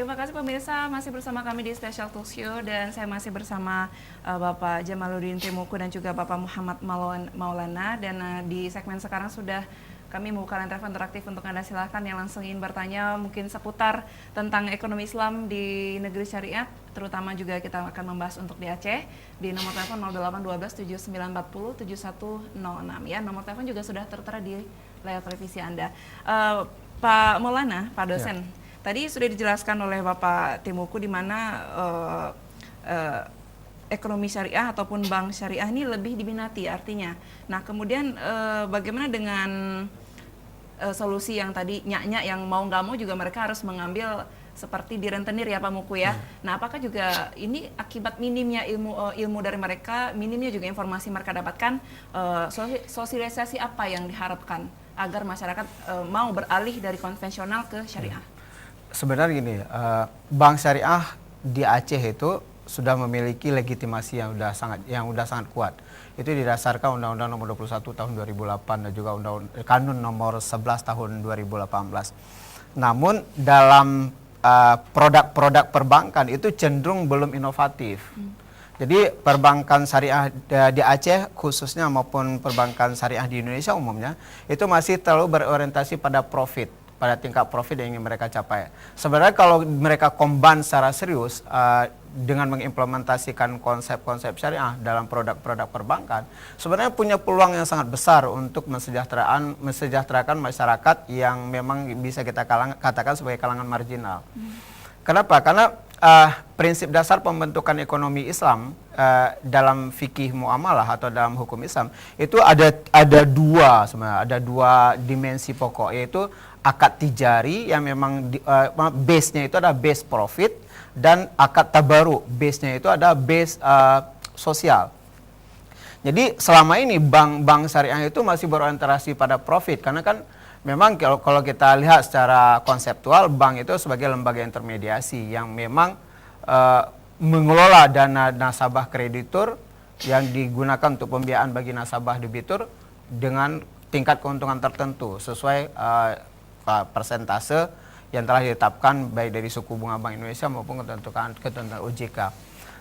terima kasih pemirsa, masih bersama kami di Special Talk Show dan saya masih bersama Bapak Jamaluddin Temuku dan juga Bapak Muhammad Maulana, dan di segmen sekarang sudah kami membuka line telepon interaktif untuk Anda. Silahkan yang langsung ingin bertanya mungkin seputar tentang ekonomi Islam di negeri syariat, terutama juga kita akan membahas untuk di Aceh di nomor telepon 0812 7940 7106 ya. Nomor telepon juga sudah tertera di layar televisi Anda. Pak Maulana, Pak dosen, tadi sudah dijelaskan oleh Bapak Temuku di mana ekonomi syariah ataupun bank syariah ini lebih diminati artinya. Nah, kemudian bagaimana dengan solusi yang tadi nyak-nyak yang mau nggak mau juga mereka harus mengambil seperti di rentenir ya Pak Muku ya. Nah, apakah juga ini akibat minimnya ilmu dari mereka, minimnya juga informasi mereka dapatkan, sosialisasi apa yang diharapkan agar masyarakat mau beralih dari konvensional ke syariah? Sebenarnya gini, bank syariah di Aceh itu sudah memiliki legitimasi yang sudah sangat kuat. Itu didasarkan Undang-Undang Nomor 21 Tahun 2008 dan juga Kanun Nomor 11 Tahun 2018. Namun dalam produk-produk perbankan itu cenderung belum inovatif. Jadi perbankan syariah di Aceh khususnya maupun perbankan syariah di Indonesia umumnya itu masih terlalu berorientasi pada profit, pada tingkat profit yang ingin mereka capai. Sebenarnya kalau mereka combine secara serius dengan mengimplementasikan konsep-konsep syariah dalam produk-produk perbankan, sebenarnya punya peluang yang sangat besar untuk mensejahterakan masyarakat yang memang bisa kita katakan sebagai kalangan marginal. Kenapa? Karena prinsip dasar pembentukan ekonomi Islam dalam fikih muamalah atau dalam hukum Islam itu ada dua dimensi pokok, yaitu akad tijari yang memang base-nya itu ada base profit, dan akad tabaru base-nya itu ada base sosial. Jadi selama ini bank syariah itu masih berorientasi pada profit, karena kan memang kalau kita lihat secara konseptual, bank itu sebagai lembaga intermediasi yang memang mengelola dana nasabah kreditur yang digunakan untuk pembiayaan bagi nasabah debitur dengan tingkat keuntungan tertentu sesuai persentase yang telah ditetapkan baik dari suku bunga Bank Indonesia maupun ketentuan OJK.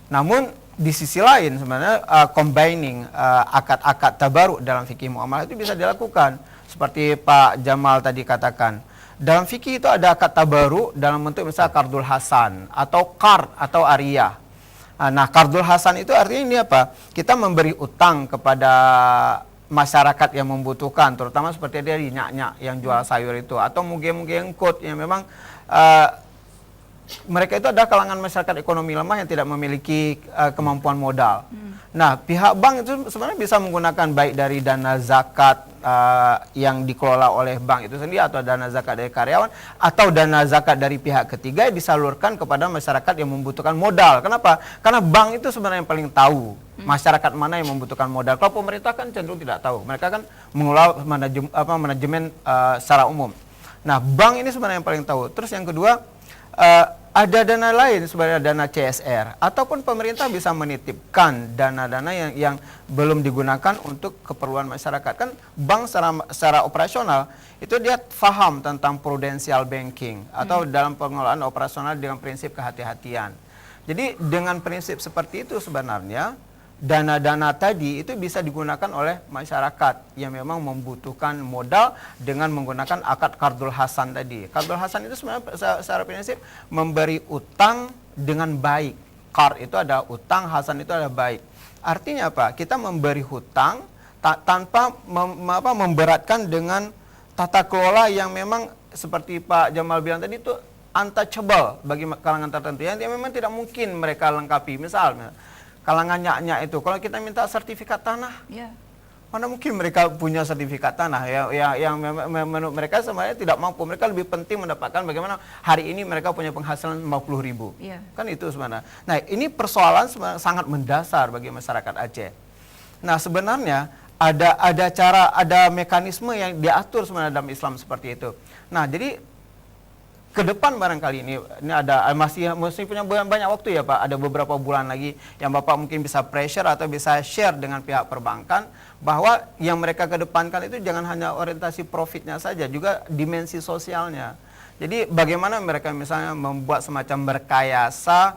Namun di sisi lain sebenarnya combining akad-akad tabaruk dalam fikih muamalah itu bisa dilakukan. Seperti Pak Jamal tadi katakan, dalam fikih itu ada akad tabaruk dalam bentuk misalnya kardul hasan atau qard atau ariyah. Nah, kardul hasan itu artinya ini apa? Kita memberi utang kepada masyarakat yang membutuhkan, terutama seperti dari nyak-nyak yang jual sayur itu, atau mungkin kot yang memang mereka itu ada kalangan masyarakat ekonomi lemah yang tidak memiliki kemampuan modal. Nah, pihak bank itu sebenarnya bisa menggunakan baik dari dana zakat yang dikelola oleh bank itu sendiri, atau dana zakat dari karyawan, atau dana zakat dari pihak ketiga yang disalurkan kepada masyarakat yang membutuhkan modal. Kenapa? Karena bank itu sebenarnya yang paling tahu masyarakat mana yang membutuhkan modal. Kalau pemerintah kan cenderung tidak tahu. Mereka kan mengelola manajemen secara umum. Nah, bank ini sebenarnya yang paling tahu. Terus yang kedua, ada dana lain sebenarnya, dana CSR, ataupun pemerintah bisa menitipkan dana-dana yang belum digunakan untuk keperluan masyarakat. Kan bank secara operasional itu dia paham tentang prudential banking atau dalam pengelolaan operasional dengan prinsip kehati-hatian. Jadi dengan prinsip seperti itu sebenarnya dana-dana tadi itu bisa digunakan oleh masyarakat yang memang membutuhkan modal dengan menggunakan akad kardul hasan tadi. Kardul hasan itu sebenarnya secara prinsip memberi utang dengan baik. Qard itu ada utang, hasan itu ada baik. Artinya apa? Kita memberi hutang tanpa memberatkan dengan tata kelola yang memang seperti Pak Jamal bilang tadi itu untouchable bagi kalangan tertentu yang memang tidak mungkin mereka lengkapi. Misalnya kalangan nyak-nyak itu, kalau kita minta sertifikat tanah, mana mungkin mereka punya sertifikat tanah yang menurut mereka sebenarnya tidak mampu. Mereka lebih penting mendapatkan bagaimana hari ini mereka punya penghasilan 50.000. Kan itu sebenarnya. Nah, ini persoalan sangat mendasar bagi masyarakat Aceh. Nah, sebenarnya ada mekanisme yang diatur sebenarnya dalam Islam seperti itu. Nah, jadi ke depan barangkali ini ada masih punya banyak waktu ya Pak, ada beberapa bulan lagi yang Bapak mungkin bisa pressure atau bisa share dengan pihak perbankan bahwa yang mereka kedepankan itu jangan hanya orientasi profitnya saja, juga dimensi sosialnya. Jadi bagaimana mereka misalnya membuat semacam berkayasa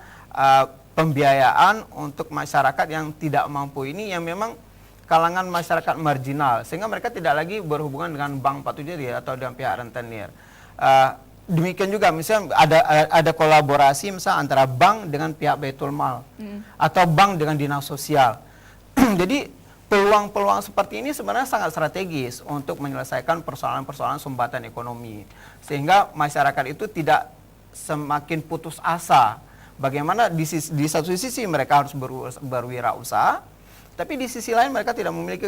pembiayaan untuk masyarakat yang tidak mampu ini, yang memang kalangan masyarakat marginal, sehingga mereka tidak lagi berhubungan dengan bank patujari atau dengan pihak rentenir. Demikian juga misalnya ada kolaborasi misalnya antara bank dengan pihak Baitul Mal atau bank dengan dinas sosial. Jadi peluang-peluang seperti ini sebenarnya sangat strategis untuk menyelesaikan persoalan-persoalan sumbatan ekonomi, sehingga masyarakat itu tidak semakin putus asa. Bagaimana di satu sisi mereka harus berwirausaha, tapi di sisi lain mereka tidak memiliki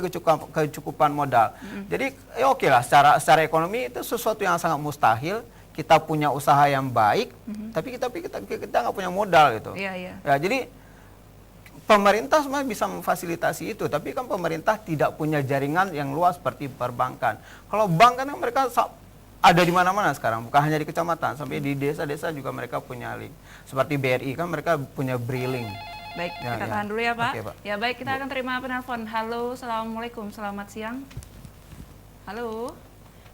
kecukupan modal. Jadi ya oke lah, secara ekonomi itu sesuatu yang sangat mustahil. Kita punya usaha yang baik, tapi kita nggak punya modal gitu. Iya. Ya, jadi pemerintah sebenarnya bisa memfasilitasi itu, tapi kan pemerintah tidak punya jaringan yang luas seperti perbankan. Kalau bank kan mereka ada di mana-mana sekarang, bukan hanya di kecamatan, sampai di desa-desa juga mereka punya link. Seperti BRI kan mereka punya BRILink. Baik, kita tahan dulu ya Pak. Oke, Pak. Ya baik, kita akan terima penelpon. Halo, Assalamualaikum, selamat siang. Halo,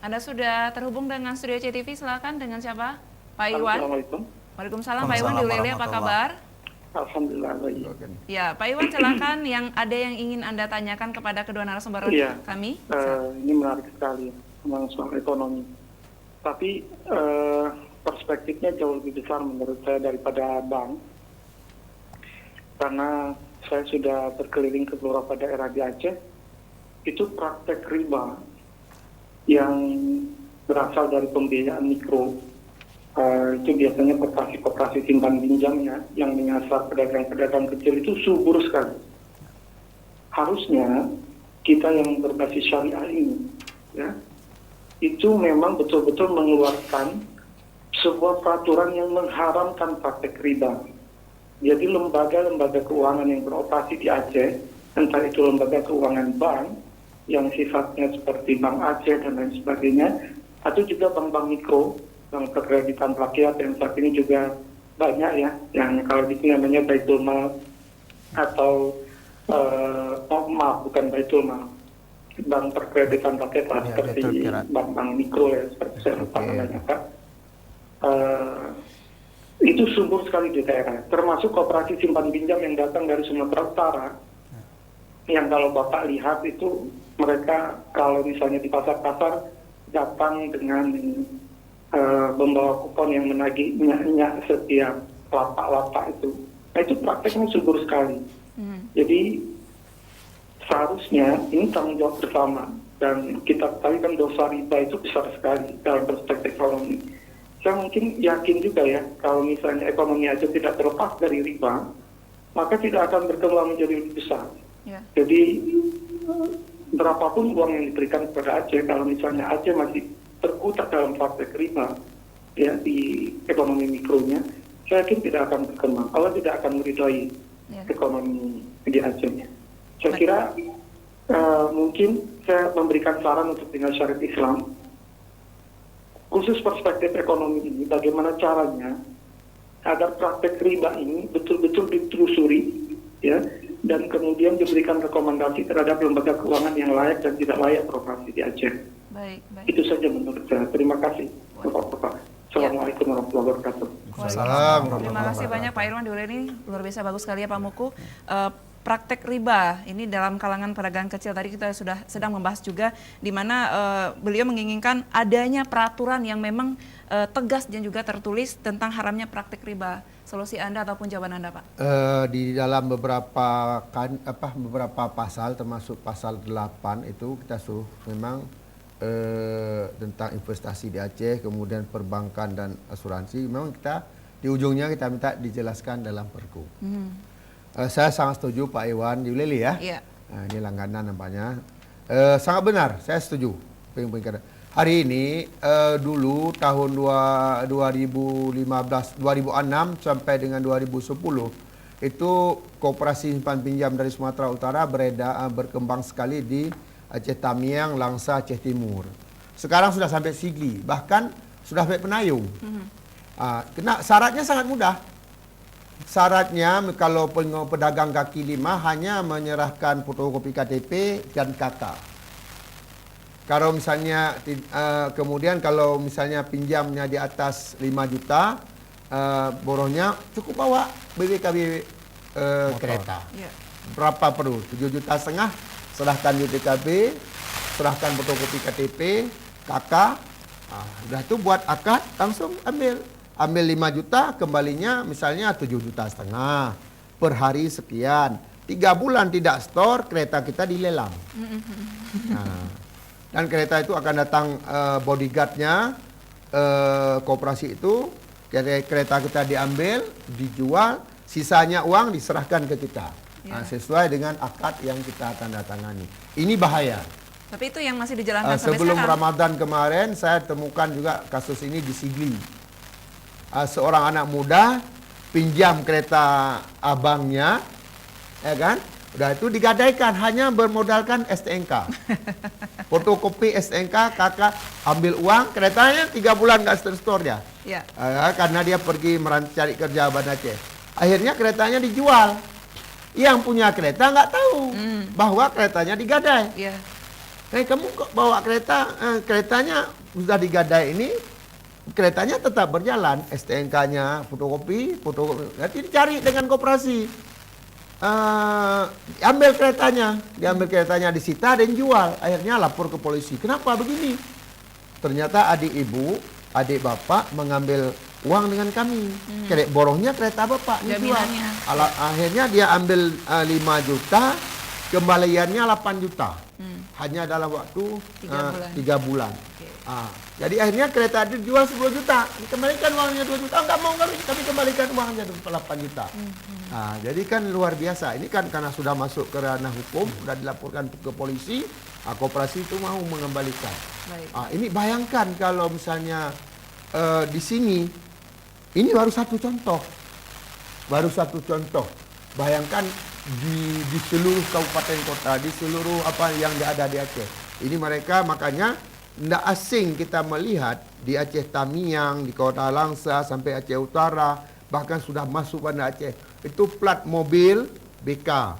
Anda sudah terhubung dengan Studio CTV, silakan dengan siapa? Pak Iwan. Assalamualaikum. Waalaikumsalam, Pak Iwan di Ulele, apa kabar? Alhamdulillah baik. Ya, Pak Iwan silakan, yang ada yang ingin Anda tanyakan kepada kedua narasumber kami. Ini menarik sekali tentang soal ekonomi. Tapi perspektifnya jauh lebih besar menurut saya daripada bank. Karena saya sudah berkeliling ke beberapa daerah di Aceh, itu praktek riba yang berasal dari pembiayaan mikro. Itu biasanya koperasi simpan pinjam ya, yang menyasar pedagang-pedagang kecil itu subur sekali. Harusnya kita yang berbasis syariah ini, ya, itu memang betul-betul mengeluarkan sebuah peraturan yang mengharamkan praktek riba. Jadi lembaga-lembaga keuangan yang beroperasi di Aceh, entah itu lembaga keuangan bank, yang sifatnya seperti Bank Aceh dan lain sebagainya, atau juga bank-bank mikro, bank perkreditan rakyat yang saat ini juga banyak ya, yang kalau di sini namanya Baitul Mal atau maaf bukan Baitul Mal, bank perkreditan rakyat lah, seperti bank-bank mikro ya, seperti saya lupa namanya Pak. Itu subur sekali di daerah, termasuk koperasi simpan pinjam yang datang dari Sumatera Utara, yang kalau Bapak lihat itu mereka kalau misalnya di pasar-pasar datang dengan membawa kupon yang menagihnya setiap lapak-lapak itu. Nah itu prakteknya subur sekali. Jadi seharusnya ini tanggung jawab bersama, dan kita tahu kan dosa riba itu besar sekali dalam perspektif ekonomi. Saya mungkin yakin juga ya, kalau misalnya ekonomi Aceh tidak terlepas dari riba, maka tidak akan berkembang menjadi lebih besar. Jadi berapapun uang yang diberikan kepada Aceh, kalau misalnya Aceh masih terkutat dalam praktek riba ya di ekonomi mikronya, saya yakin tidak akan berkembang. Allah tidak akan meridai ekonomi di Aceh. Saya kira mungkin saya memberikan saran untuk dinas syariat Islam, khusus perspektif ekonomi ini, bagaimana caranya agar praktek riba ini betul-betul ditelusuri ya, dan kemudian diberikan rekomendasi terhadap lembaga keuangan yang layak dan tidak layak beroperasi di Aceh. Baik. Itu saja menurut saya. Terima kasih Bapak-bapak. Assalamualaikum warahmatullahi wabarakatuh. Terima kasih banyak Pak Irwan di Ulele, ini luar biasa bagus sekali ya Pak Muku. Praktek riba ini dalam kalangan pedagang kecil, tadi kita sudah sedang membahas juga, di mana beliau menginginkan adanya peraturan yang memang tegas dan juga tertulis tentang haramnya praktek riba. Solusi Anda ataupun jawaban Anda Pak? Di dalam beberapa pasal, termasuk pasal 8 itu kita suruh memang tentang investasi di Aceh, kemudian perbankan dan asuransi, memang kita di ujungnya kita minta dijelaskan dalam Perku. Saya sangat setuju Pak Iwan di Ulele ya. Nah, ini langganan nampaknya. Sangat benar, saya setuju. Hari ini dulu tahun 2006 sampai dengan 2010 itu koperasi simpan pinjam dari Sumatera Utara berkembang sekali di Aceh Tamiang, Langsa, Aceh Timur. Sekarang sudah sampai Sigli, bahkan sudah sampai Penayung. Syaratnya sangat mudah. Syaratnya kalau pedagang kaki lima hanya menyerahkan fotokopi KTP dan KK. Kalau misalnya kemudian kalau misalnya pinjamnya di atas 5 juta, borohnya cukup bawa BPKB kereta. Ya. Berapa perlu? 7,5 juta, serahkan BPKB, serahkan fotokopi KTP, KK. Udah itu buat akad, langsung ambil 5 juta, kembalinya misalnya 7,5 juta per hari sekian. 3 bulan tidak store, kereta kita dilelang. Dan kereta itu akan datang bodyguardnya, koperasi itu, kereta kita diambil, dijual, sisanya uang diserahkan ke kita. Sesuai dengan akad yang kita tanda tangani. Ini bahaya. Tapi itu yang masih dijalankan sampai Sebelum sekarang. Ramadan kemarin saya temukan juga kasus ini di Sigli. Seorang anak muda pinjam kereta abangnya, ya kan? Udah itu digadaikan hanya bermodalkan STNK. Fotokopi STNK, kakak ambil uang, keretanya 3 bulan nggak store dia. Ya. Karena dia pergi cari kerja Banda Aceh. Akhirnya keretanya dijual. Yang punya kereta nggak tahu bahwa keretanya digadai. Ya. Kamu kok bawa kereta, keretanya sudah digadai ini, keretanya tetap berjalan, STNK-nya, fotokopi, nanti dicari dengan koperasi. Ambil keretanya, diambil keretanya disita dan jual. Akhirnya lapor ke polisi. Kenapa begini? Ternyata adik ibu, adik bapak mengambil uang dengan kami. Borohnya kereta bapak dijual. Jaminannya. Akhirnya dia ambil 5 juta, kembaliannya 8 juta. Hanya dalam waktu 3 bulan. Jadi akhirnya kereta dijual 10 juta. Dikembalikan uangnya 2 juta. Enggak mau kami kembalikan uangnya 8 juta. Jadi kan luar biasa. Ini kan karena sudah masuk ke ranah hukum, sudah dilaporkan ke polisi, koperasi itu mau mengembalikan. Ini bayangkan kalau misalnya di sini, ini baru satu contoh. Bayangkan di seluruh kabupaten kota, di seluruh apa yang ada di Aceh. Ini mereka makanya tidak asing kita melihat di Aceh Tamiang, di Kota Langsa sampai Aceh Utara, bahkan sudah masuk Banda Aceh. Itu plat mobil BK,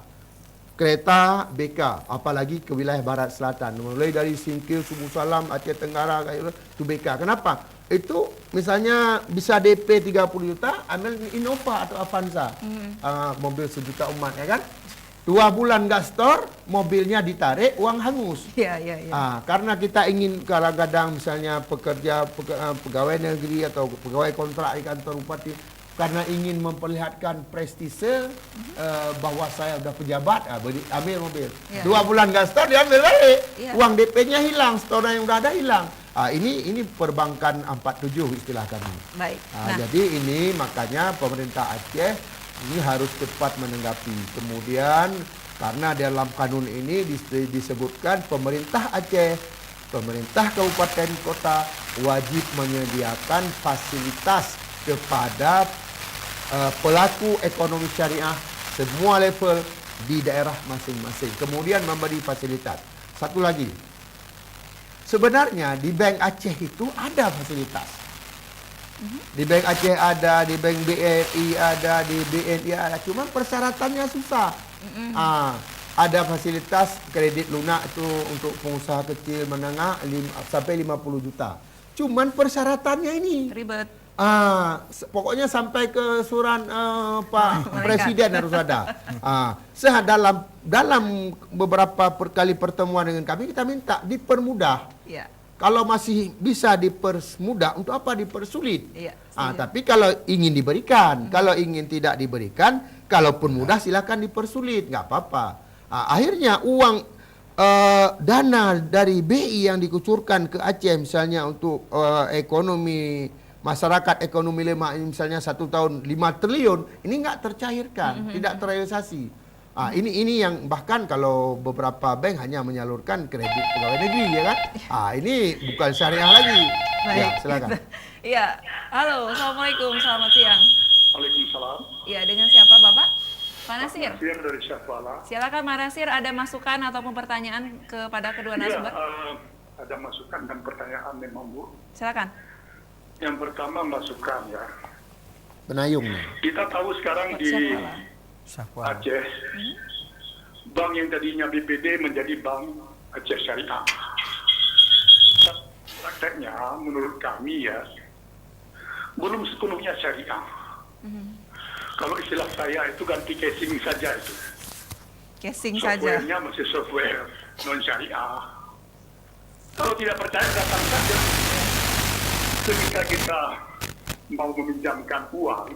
kereta BK, apalagi ke wilayah barat selatan. Mulai dari Singkil, Subuh Salam, Aceh Tenggara, itu BK. Kenapa? Itu misalnya bisa DP 30 juta, ambil Innova atau Avanza, mobil 1 juta umat, ya kan? 2 bulan nggak store, mobilnya ditarik, uang hangus. Iya. Karena kita ingin kadang-kadang misalnya pegawai negeri atau pegawai kontrak di kantor bupati, karena ingin memperlihatkan prestise bahwa saya udah pejabat, ambil mobil. 2 bulan nggak store, diambil balik. Uang DP-nya hilang, store yang udah ada hilang. Ini perbankan 47 istilah kami. Baik. Jadi ini makanya pemerintah Aceh ini harus cepat menanggapi. Kemudian karena dalam kanun ini disebutkan pemerintah Aceh, pemerintah kabupaten kota wajib menyediakan fasilitas kepada pelaku ekonomi syariah semua level di daerah masing-masing. Kemudian memberi fasilitas. Satu lagi, sebenarnya di Bank Aceh itu ada fasilitas. Di Bank Aceh ada, di Bank BRI ada, di BNI ada. Cuma persyaratannya susah. Ada fasilitas kredit lunak itu untuk pengusaha kecil menengah sampai 50 juta. Cuman persyaratannya ini Ribet. Pokoknya sampai ke surat Pak Presiden harus ada. Dalam beberapa kali pertemuan dengan kami, kita minta dipermudah. Iya. Kalau masih bisa dipermudah, untuk apa dipersulit? Iya. Tapi kalau ingin diberikan, kalau ingin tidak diberikan, kalaupun mudah silakan dipersulit, nggak apa-apa. Akhirnya uang dana dari BI yang dikucurkan ke Aceh misalnya untuk ekonomi masyarakat, ekonomi lemah, misalnya 1 tahun 5 triliun, ini nggak tercairkan, tidak terrealisasi. Ini yang bahkan kalau beberapa bank hanya menyalurkan kredit pegawai negeri, ya kan? Ini bukan syariah lagi. Baik. Ya, silakan. Iya. Halo, assalamualaikum, selamat siang. Waalaikumsalam. Iya, dengan siapa Bapak? Pak Nasir. Nasir dari Syahbala. Silakan Pak Nasir, ada masukan ataupun pertanyaan kepada kedua narasumber? Ada masukan dan pertanyaan memang, Bu. Silakan. Yang pertama masukan ya. Penayung nih. Kita tahu sekarang di Syahwal. Aceh, bank yang tadinya BPD menjadi bank Aceh Syariah. prakteknya menurut kami ya belum sepenuhnya syariah. Kalau istilah saya itu ganti casing saja itu. Casing saja. Softwarenya masih software non syariah. Kalau tidak percaya datang saja. Ketika kita mau meminjamkan uang,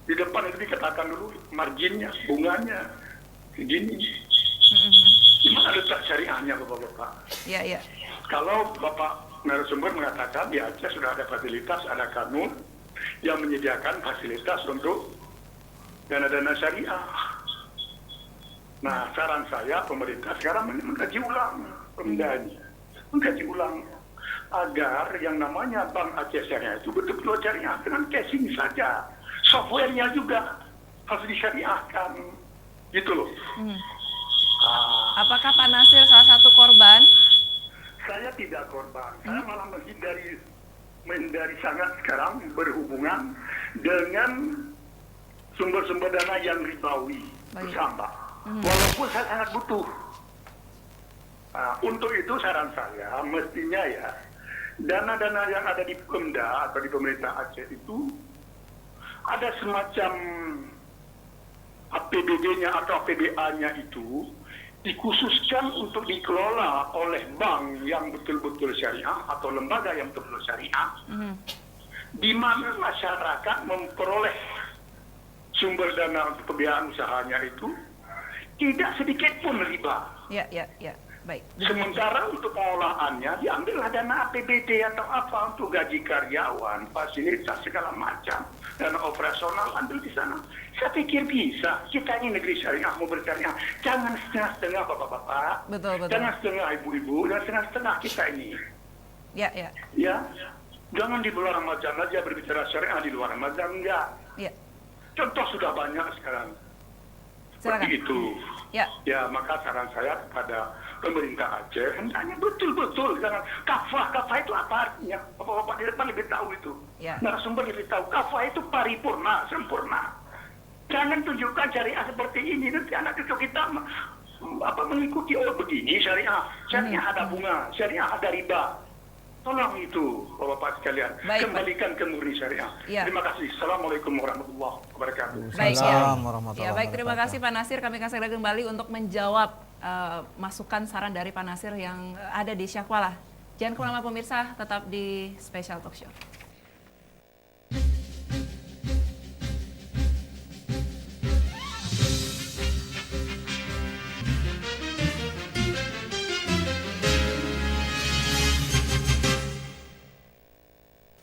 di depan itu dikatakan dulu marginnya, bunganya, segini. Di mana letak syariahnya Bapak-Bapak? Ya, ya. Kalau Bapak narasumber mengatakan di Aceh sudah ada fasilitas, ada kanun yang menyediakan fasilitas untuk dana-dana syariah. Nah, saran saya pemerintah sekarang mengkaji ulang pemdanya, mengkaji ulang agar yang namanya Bank Aceh Syariah itu betul-betul syariah dengan casing saja, softwarenya juga harus disyariahkan, gitu loh. Apakah Pak Nasir salah satu korban? Saya tidak korban, saya malah menghindari sangat sekarang berhubungan dengan sumber-sumber dana yang ribawi bersama. Walaupun saya sangat butuh. Untuk itu saran saya, mestinya ya, dana-dana yang ada di Pemda atau di pemerintah Aceh itu ada semacam APBD-nya atau APBA-nya itu dikhususkan untuk dikelola oleh bank yang betul-betul syariah atau lembaga yang betul-betul syariah, di mana masyarakat memperoleh sumber dana untuk pembiayaan usahanya itu tidak sedikit pun riba. Ya, ya, ya. Baik. Sementara untuk pengolahannya diambillah dana APBD atau apa untuk gaji karyawan, fasilitas segala macam, dana operasional ambil di sana. Saya pikir bisa. Kita ini negeri syariah, mau bersyariah. Jangan setengah-setengah bapak-bapak. Betul, betul. Jangan setengah ibu-ibu, dan setengah-setengah kita ini. Ya, ya. Ya, jangan di bulan Ramadan aja berbicara syariah, di luar Ramadan enggak. Ya. Contoh sudah banyak sekarang. Silakan. Seperti itu. Ya. Maka saran saya kepada pemerintah Aceh hendaknya betul-betul jangan kafah itu apa artinya? Bapak-bapak di depan lebih tahu itu. Ya. Narasumber lebih tahu. Kafah itu paripurna, sempurna. Jangan tunjukkan syariah seperti ini nanti anak cucu kita mengikuti begini syariah. Syariah ada bunga, syariah ada riba. Tolong itu Bapak-bapak sekalian, Baik, kembalikan ke murni syariah. Ya. Terima kasih. Assalamualaikum warahmatullahi wabarakatuh. Baik, ya. Assalamualaikum warahmatullahi Ya, baik, terima wabarakatuh. kasih Pak Nasir. Kami akan segera kembali untuk menjawab masukan saran dari Pak Nasir yang ada di Syahkuala. Jangan kemana-mana pemirsa, tetap di Special Talk Show.